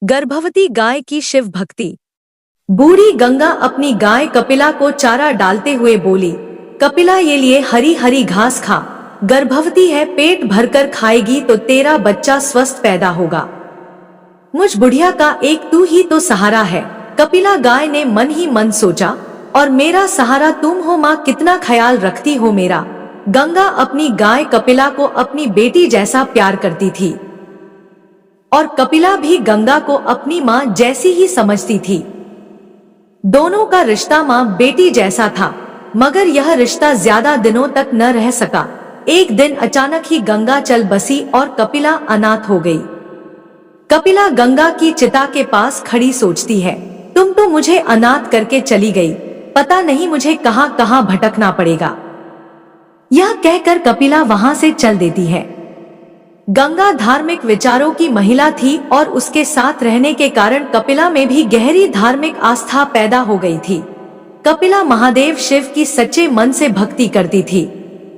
गर्भवती गाय की शिव भक्ति। बूढ़ी गंगा अपनी गाय कपिला को चारा डालते हुए बोली, कपिला ये लिए हरी हरी घास खा, गर्भवती है, पेट भरकर खाएगी तो तेरा बच्चा स्वस्थ पैदा होगा। मुझ बुढ़िया का एक तू ही तो सहारा है, कपिला गाय ने मन ही मन सोचा, और मेरा सहारा तुम हो माँ, कितना ख्याल रखती हो मेरा। गंगा अपनी गाय कपिला को अपनी बेटी जैसा प्यार करती थी और कपिला भी गंगा को अपनी माँ जैसी ही समझती थी। दोनों का रिश्ता माँ बेटी जैसा था, मगर यह रिश्ता ज्यादा दिनों तक न रह सका। एक दिन अचानक ही गंगा चल बसी और कपिला अनाथ हो गई। कपिला गंगा की चिता के पास खड़ी सोचती है, तुम तो मुझे अनाथ करके चली गई, पता नहीं मुझे कहाँ कहाँ भटकना पड़ेगा। यह कहकर कपिला वहां से चल देती है। गंगा धार्मिक विचारों की महिला थी और उसके साथ रहने के कारण कपिला में भी गहरी धार्मिक आस्था पैदा हो गई थी। कपिला महादेव शिव की सच्चे मन से भक्ति करती थी,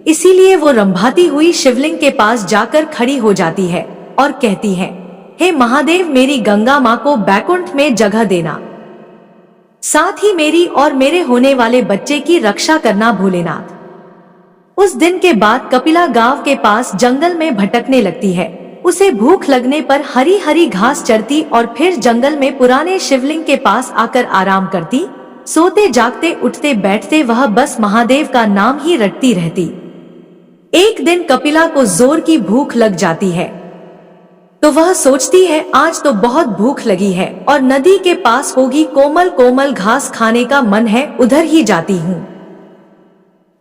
इसीलिए वो रंभाती हुई शिवलिंग के पास जाकर खड़ी हो जाती है और कहती है, हे महादेव, मेरी गंगा माँ को बैकुंठ में जगह देना, साथ ही मेरी और मेरे होने वाले बच्चे की रक्षा करना भोलेनाथ। उस दिन के बाद कपिला गांव के पास जंगल में भटकने लगती है। उसे भूख लगने पर हरी हरी घास चरती और फिर जंगल में पुराने शिवलिंग के पास आकर आराम करती। सोते जागते उठते बैठते वह बस महादेव का नाम ही रटती रहती। एक दिन कपिला को जोर की भूख लग जाती है, तो वह सोचती है, आज तो बहुत भूख लगी है और नदी के पास होगी कोमल कोमल घास, खाने का मन है, उधर ही जाती हूँ।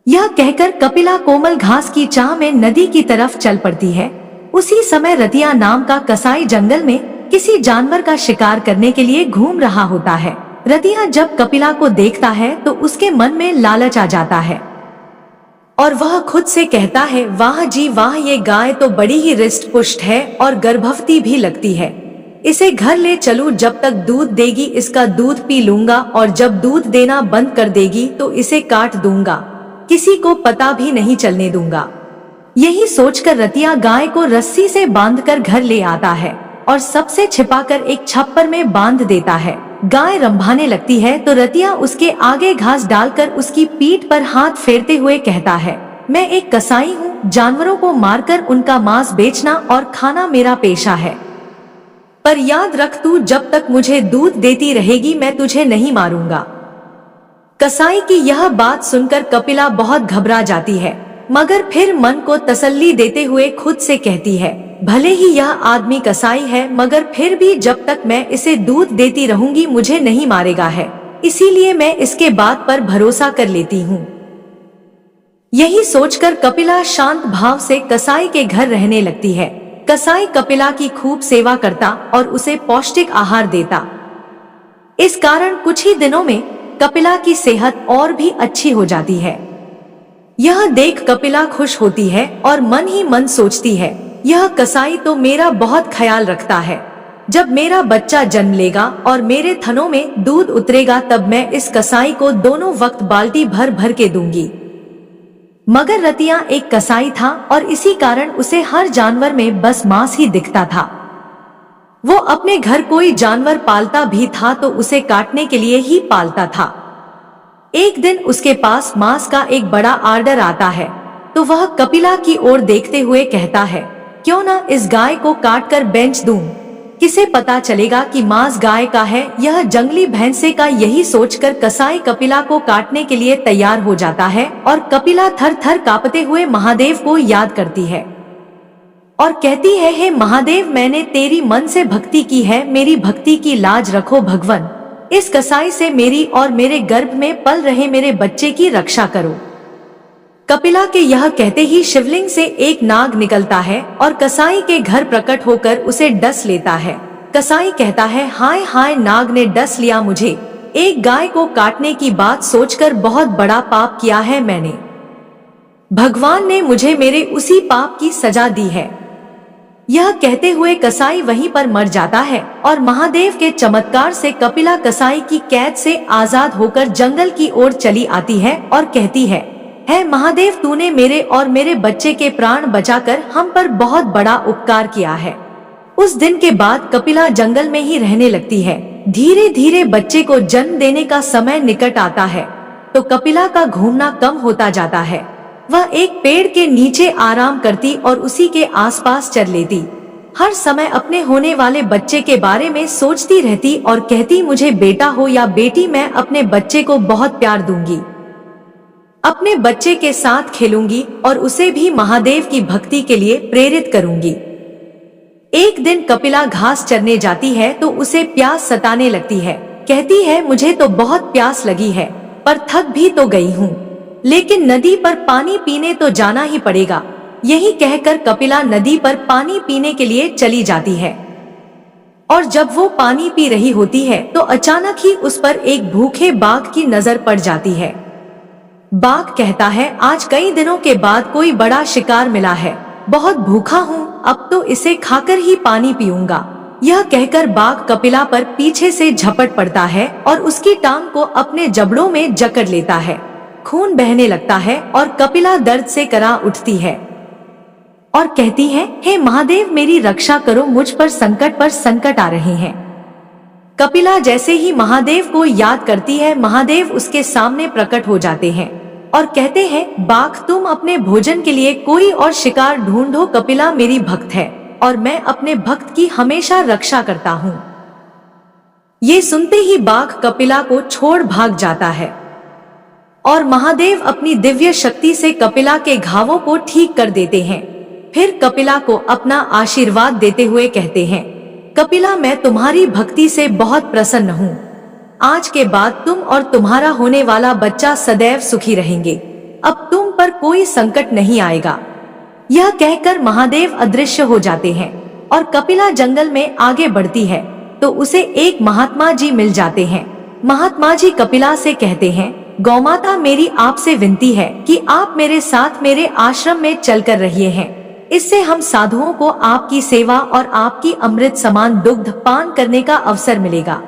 यह कहकर कपिला कोमल घास की चाह में नदी की तरफ चल पड़ती है। उसी समय रतिया नाम का कसाई जंगल में किसी जानवर का शिकार करने के लिए घूम रहा होता है। रतिया जब कपिला को देखता है तो उसके मन में लालच आ जाता है और वह खुद से कहता है, वाह जी वाह, ये गाय तो बड़ी ही रिष्ट पुष्ट है और गर्भवती भी लगती है। इसे घर ले चलूं, जब तक दूध देगी इसका दूध पी लूंगा और जब दूध देना बंद कर देगी तो इसे काट दूंगा, किसी को पता भी नहीं चलने दूंगा। यही सोचकर रतिया गाय को रस्सी से बांधकर घर ले आता है और सबसे छिपाकर एक छप्पर में बांध देता है। गाय रंभाने लगती है तो रतिया उसके आगे घास डालकर उसकी पीठ पर हाथ फेरते हुए कहता है, मैं एक कसाई हूँ, जानवरों को मारकर उनका मांस बेचना और खाना मेरा पेशा है, पर याद रख, तू जब तक मुझे दूध देती रहेगी मैं तुझे नहीं मारूंगा। कसाई की यह बात सुनकर कपिला बहुत घबरा जाती है, मगर फिर मन को तसल्ली देते हुए खुद से कहती है, भले ही यह आदमी कसाई है मगर फिर भी जब तक मैं इसे दूध देती रहूंगी मुझे नहीं मारेगा है, इसीलिए मैं इसके बात पर भरोसा कर लेती हूँ। यही सोचकर कपिला शांत भाव से कसाई के घर रहने लगती है। कसाई कपिला की खूब सेवा करता और उसे पौष्टिक आहार देता। इस कारण कुछ ही दिनों में कपिला की सेहत और भी अच्छी हो जाती है। यह देख कपिला खुश होती है और मन ही मन सोचती है, यह कसाई तो मेरा बहुत ख्याल रखता है। जब मेरा बच्चा जन्म लेगा और मेरे थनों में दूध उतरेगा तब मैं इस कसाई को दोनों वक्त बाल्टी भर भर के दूंगी। मगर रतिया एक कसाई था और इसी कारण उसे हर जानवर में बस मांस ही दिखता था। वो अपने घर कोई जानवर पालता भी था तो उसे काटने के लिए ही पालता था। एक दिन उसके पास मांस का एक बड़ा आर्डर आता है तो वह कपिला की ओर देखते हुए कहता है, क्यों ना इस गाय को काट कर बेच दूं, किसे पता चलेगा कि मांस गाय का है, यह जंगली भैंसे का। यही सोचकर कसाई कपिला को काटने के लिए तैयार हो जाता है और कपिला थर थर कांपते हुए महादेव को याद करती है और कहती है, हे महादेव, मैंने तेरी मन से भक्ति की है, मेरी भक्ति की लाज रखो भगवान, इस कसाई से मेरी और मेरे गर्भ में पल रहे मेरे बच्चे की रक्षा करो। कपिला के यह कहते ही शिवलिंग से एक नाग निकलता है और कसाई के घर प्रकट होकर उसे डस लेता है। कसाई कहता है, हाय हाय, नाग ने डस लिया मुझे, एक गाय को काटने की बात सोचकर बहुत बड़ा पाप किया है मैंने, भगवान ने मुझे मेरे उसी पाप की सजा दी है। यह कहते हुए कसाई वहीं पर मर जाता है और महादेव के चमत्कार से कपिला कसाई की कैद से आजाद होकर जंगल की ओर चली आती है और कहती है, महादेव, तूने मेरे और मेरे बच्चे के प्राण बचाकर हम पर बहुत बड़ा उपकार किया है। उस दिन के बाद कपिला जंगल में ही रहने लगती है। धीरे धीरे बच्चे को जन्म देने का समय निकट आता है तो कपिला का घूमना कम होता जाता है। वह एक पेड़ के नीचे आराम करती और उसी के आसपास चल लेती। हर समय अपने होने वाले बच्चे के बारे में सोचती रहती और कहती, मुझे बेटा हो या बेटी, मैं अपने बच्चे को बहुत प्यार दूंगी, अपने बच्चे के साथ खेलूंगी और उसे भी महादेव की भक्ति के लिए प्रेरित करूंगी। एक दिन कपिला घास चरने जाती है तो उसे प्यास सताने लगती है। कहती है, मुझे तो बहुत प्यास लगी है पर थक भी तो गई हूँ, लेकिन नदी पर पानी पीने तो जाना ही पड़ेगा। यही कहकर कपिला नदी पर पानी पीने के लिए चली जाती है और जब वो पानी पी रही होती है तो अचानक ही उस पर एक भूखे बाघ की नजर पड़ जाती है। बाघ कहता है, आज कई दिनों के बाद कोई बड़ा शिकार मिला है, बहुत भूखा हूँ, अब तो इसे खाकर ही पानी पीऊंगा। यह कहकर बाघ कपिला पर पीछे से झपट पड़ता है और उसकी टांग को अपने जबड़ों में जकड़ लेता है। खून बहने लगता है और कपिला दर्द से करा उठती है और कहती है, हे महादेव, मेरी रक्षा करो, मुझ पर संकट आ रहे हैं। कपिला जैसे ही महादेव को याद करती है, महादेव उसके सामने प्रकट हो जाते हैं और कहते हैं, बाघ, तुम अपने भोजन के लिए कोई और शिकार ढूंढो, कपिला मेरी भक्त है और मैं अपने भक्त की हमेशा रक्षा करता हूँ। ये सुनते ही बाघ कपिला को छोड़ भाग जाता है और महादेव अपनी दिव्य शक्ति से कपिला के घावों को ठीक कर देते हैं। फिर कपिला को अपना आशीर्वाद देते हुए कहते हैं, कपिला, मैं तुम्हारी भक्ति से बहुत प्रसन्न हूँ। आज के बाद तुम और तुम्हारा होने वाला बच्चा सदैव सुखी रहेंगे। अब तुम पर कोई संकट नहीं आएगा। यह कहकर महादेव अदृश्य हो जाते हैं और कपिला जंगल में आगे बढ़ती है तो उसे एक महात्मा जी मिल जाते हैं। महात्मा जी कपिला से कहते हैं, गौमाता, मेरी आपसे विनती है कि आप मेरे साथ मेरे आश्रम में चलकर रहिए हैं। इससे हम साधुओं को आपकी सेवा और आपकी अमृत समान दुग्ध पान करने का अवसर मिलेगा।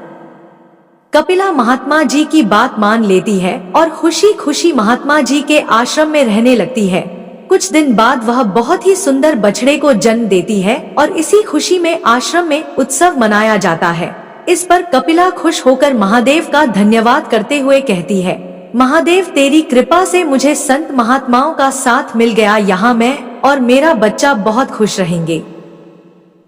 कपिला महात्मा जी की बात मान लेती है और खुशी खुशी महात्मा जी के आश्रम में रहने लगती है। कुछ दिन बाद वह बहुत ही सुंदर बछड़े को जन्म देती है और इसी खुशी में आश्रम में उत्सव मनाया जाता है। इस पर कपिला खुश होकर महादेव का धन्यवाद करते हुए कहती है, महादेव, तेरी कृपा से मुझे संत महात्माओं का साथ मिल गया। यहाँ मैं और मेरा बच्चा बहुत खुश रहेंगे।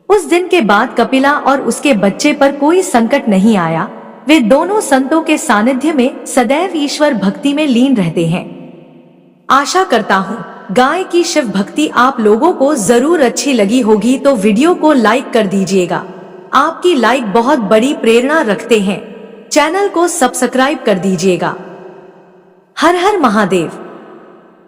उस दिन के बाद कपिला और उसके बच्चे पर कोई संकट नहीं आया। वे दोनों संतों के सानिध्य में सदैव ईश्वर भक्ति में लीन रहते हैं। आशा करता हूँ गाय की शिव भक्ति आप लोगों को जरूर अच्छी लगी होगी, तो वीडियो को लाइक कर दीजिएगा। आपकी लाइक बहुत बड़ी प्रेरणा रखते हैं। चैनल को सब्सक्राइब कर दीजिएगा। हर हर महादेव।